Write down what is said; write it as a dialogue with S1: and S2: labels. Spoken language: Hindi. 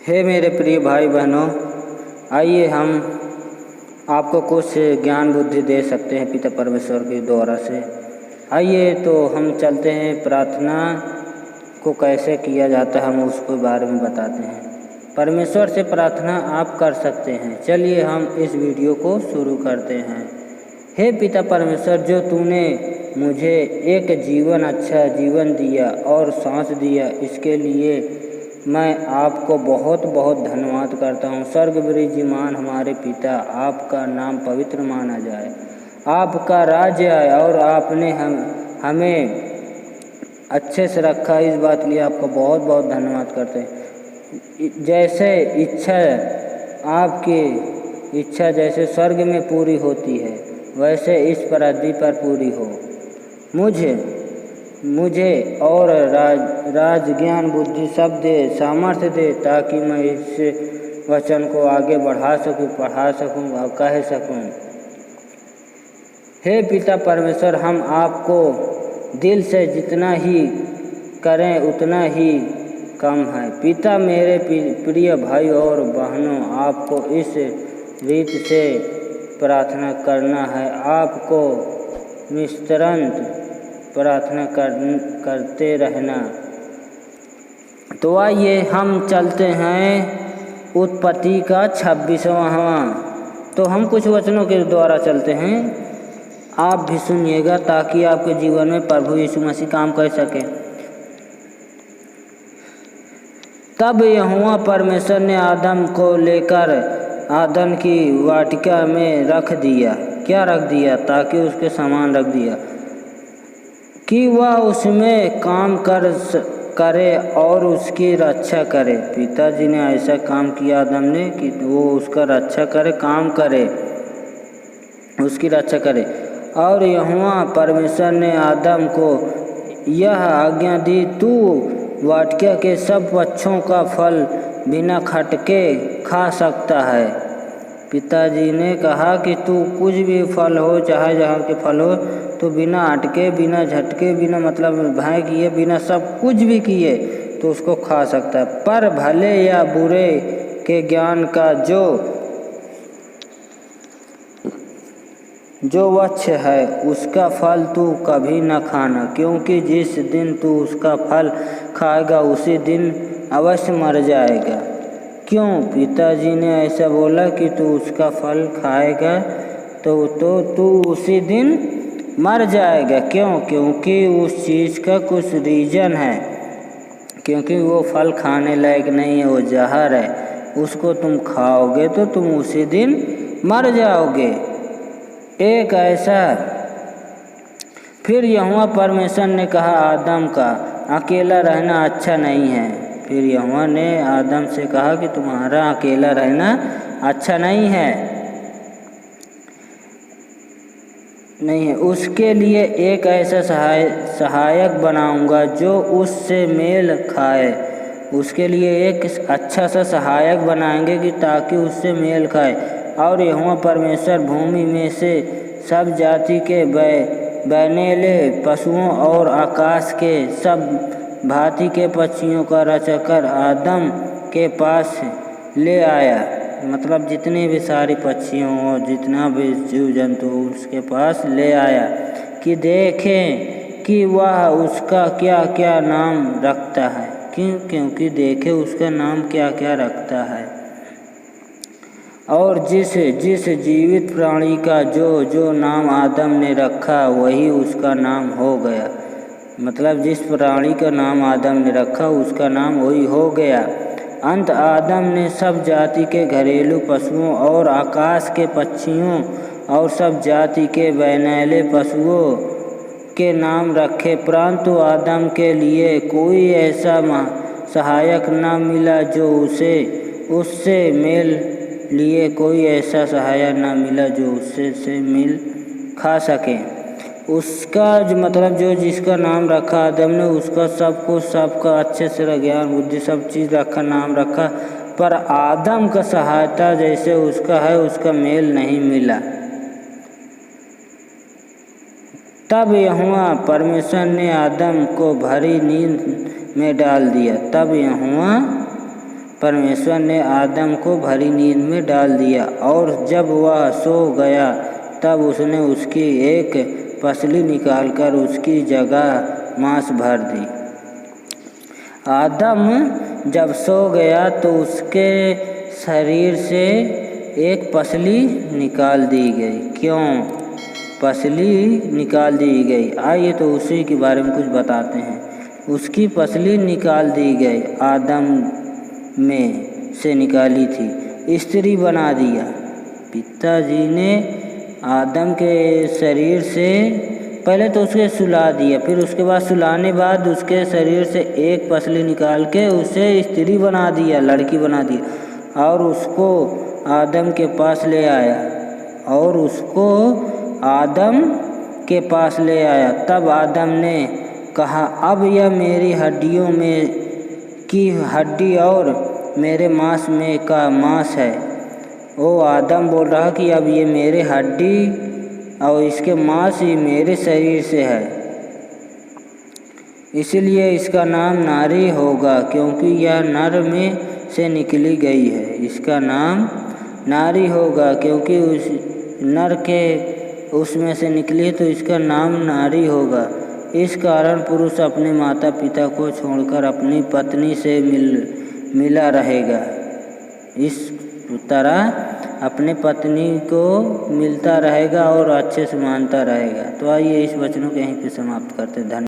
S1: हे मेरे प्रिय भाई बहनों, आइए हम आपको कुछ ज्ञान बुद्धि दे सकते हैं पिता परमेश्वर के द्वारा से। आइए तो हम चलते हैं, प्रार्थना को कैसे किया जाता है हम उसके बारे में बताते हैं। परमेश्वर से प्रार्थना आप कर सकते हैं। चलिए हम इस वीडियो को शुरू करते हैं। हे पिता परमेश्वर, जो तूने मुझे एक अच्छा जीवन दिया और सांस दिया, इसके लिए मैं आपको बहुत बहुत धन्यवाद करता हूँ। स्वर्ग विराजमान हमारे पिता, आपका नाम पवित्र माना जाए, आपका राज्य आए और आपने हमें अच्छे से रखा, इस बात के लिए आपका बहुत बहुत धन्यवाद करते हैं। जैसे इच्छा, आपकी इच्छा जैसे स्वर्ग में पूरी होती है वैसे इस पृथ्वी पर पूरी हो। मुझे और राज ज्ञान बुद्धि सब दे, सामर्थ्य दे, ताकि मैं इस वचन को आगे बढ़ा सकूं, पढ़ा सकूं और कह सकूं। हे पिता परमेश्वर, हम आपको दिल से जितना ही करें उतना ही कम है। पिता मेरे प्रिय भाई और बहनों, आपको इस रीत से प्रार्थना करना है, आपको निरंतर प्रार्थना करते रहना। तो आइए हम चलते हैं उत्पत्ति का 26वां। तो हम कुछ वचनों के द्वारा चलते हैं, आप भी सुनिएगा ताकि आपके जीवन में प्रभु यीशु मसीह काम कर सके। तब यहोवा परमेश्वर ने आदम को लेकर आदन की वाटिका में रख दिया। क्या रख दिया? ताकि उसके सामान रख दिया कि वह उसमें काम करे और उसकी रक्षा करे। पिताजी ने ऐसा काम किया आदम ने कि वो उसका रक्षा करे, काम करे, उसकी रक्षा करे। और यहोवा परमेश्वर ने आदम को यह आज्ञा दी, तू वाटिका के सब वृक्षों का फल बिना खटके खा सकता है। पिताजी ने कहा कि तू कुछ भी फल हो, चाहे जहाँ के फल हो, तो बिना अटके, बिना झटके, बिना मतलब भय किए, बिना सब कुछ भी किए तो उसको खा सकता है। पर भले या बुरे के ज्ञान का जो वृक्ष है उसका फल तू कभी न खाना, क्योंकि जिस दिन तू उसका फल खाएगा उसी दिन अवश्य मर जाएगा। क्यों? पिताजी ने ऐसा बोला कि तू उसका फल खाएगा तो तू उसी दिन मर जाएगा। क्यों? क्योंकि उस चीज़ का कुछ रीज़न है, क्योंकि वो फल खाने लायक नहीं है, वो जहर है। उसको तुम खाओगे तो तुम उसी दिन मर जाओगे। एक ऐसा फिर यहोवा परमेश्वर ने कहा आदम का अकेला रहना अच्छा नहीं है। फिर यहोवा ने आदम से कहा कि तुम्हारा अकेला रहना अच्छा नहीं है, उसके लिए एक ऐसा सहायक बनाऊंगा जो उससे मेल खाए। उसके लिए एक अच्छा सा सहायक बनाएंगे कि ताकि उससे मेल खाए। और यहोवा परमेश्वर भूमि में से सब जाति के बैनेले पशुओं और आकाश के सब भांति के पक्षियों का रचकर आदम के पास ले आया। मतलब जितने भी सारी पक्षियों और जितना भी जीव जंतु उसके पास ले आया कि देखें कि वह उसका क्या क्या नाम रखता है। क्योंकि देखे उसका नाम क्या क्या रखता है। और जिस जीवित प्राणी का जो नाम आदम ने रखा वही उसका नाम हो गया। मतलब जिस प्राणी का नाम आदम ने रखा उसका नाम वही हो गया। अंत आदम ने सब जाति के घरेलू पशुओं और आकाश के पक्षियों और सब जाति के बैनेले पशुओं के नाम रखे, परंतु आदम के लिए कोई ऐसा सहायक न मिला जो उससे मेल लिए कोई ऐसा सहायक न मिला जो उससे मिल खा सके। उसका मतलब जो जिसका नाम रखा आदम ने उसका सबका अच्छे से ज्ञान बुद्धि सब चीज़ रखा, नाम रखा, पर आदम का सहायता जैसे उसका है उसका मेल नहीं मिला। तब यहोवा परमेश्वर ने आदम को भरी नींद में डाल दिया। तब यहोवा परमेश्वर ने आदम को भरी नींद में डाल दिया और जब वह सो गया तब उसने उसकी एक पसली निकालकर उसकी जगह मांस भर दी। आदम जब सो गया तो उसके शरीर से एक पसली निकाल दी गई। क्यों पसली निकाल दी गई? आइए तो उसी के बारे में कुछ बताते हैं। उसकी पसली निकाल दी गई, आदम में से निकाली थी, स्त्री बना दिया। पिताजी ने आदम के शरीर से पहले तो उसे सुला दिया, फिर उसके बाद सुलाने बाद उसके शरीर से एक पसली निकाल के उसे स्त्री बना दिया, लड़की बना दिया और उसको आदम के पास ले आया तब आदम ने कहा, अब यह मेरी हड्डियों में की हड्डी और मेरे मांस में का मांस है। वो आदम बोल रहा कि अब ये मेरे हड्डी और इसके मांस ही मेरे शरीर से है, इसलिए इसका नाम नारी होगा क्योंकि यह नर में से निकली गई है। इसका नाम नारी होगा क्योंकि उस नर के उसमें से निकली, तो इसका नाम नारी होगा। इस कारण पुरुष अपने माता पिता को छोड़कर अपनी पत्नी से मिला रहेगा, इस तरह अपने पत्नी को मिलता रहेगा और अच्छे से मानता रहेगा। तो आइए इस वचनों को यहीं पे समाप्त करते हैं। धन्यवाद।